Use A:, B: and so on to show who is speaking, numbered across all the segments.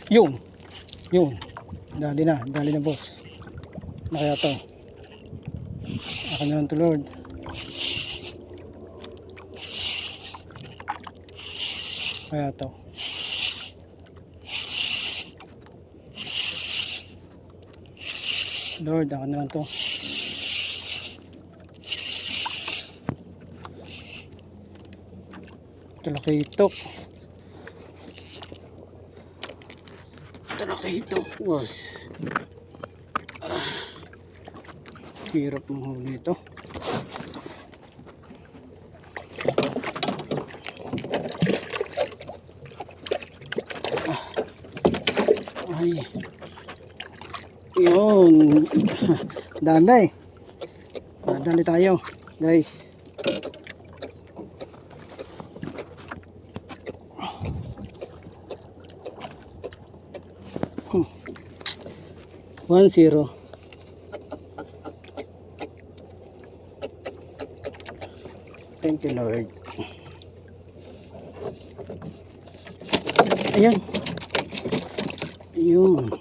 A: Yun. Yun. Dali na boss. Na kaya to. Akin na lang to Lord. Kaya to. Lord, akin na lang to. Talakitok. Talakitok boss. Hirap mahuli ito. Ay. Yun. Danay. Dali tayo, guys. 1-0. Thank you Lord. Ayan. Ayun.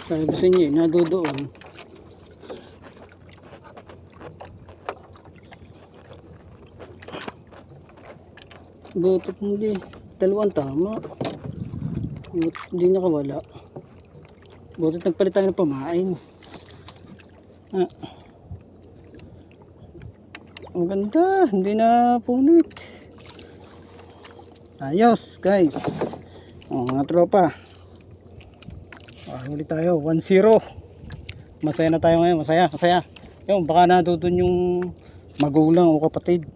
A: Sabi ko sa inyo, nadodoon. Butot hindi. Dalawang tama. Butot hindi nakawala. Butot nagpalit tayo ng pamain. Ang ganda. Hindi na punit. Ayos guys. Mga tropa. Huli tayo. 1-0. Masaya na tayo ngayon. Masaya. Yung baka nadudun yung magulang o kapatid.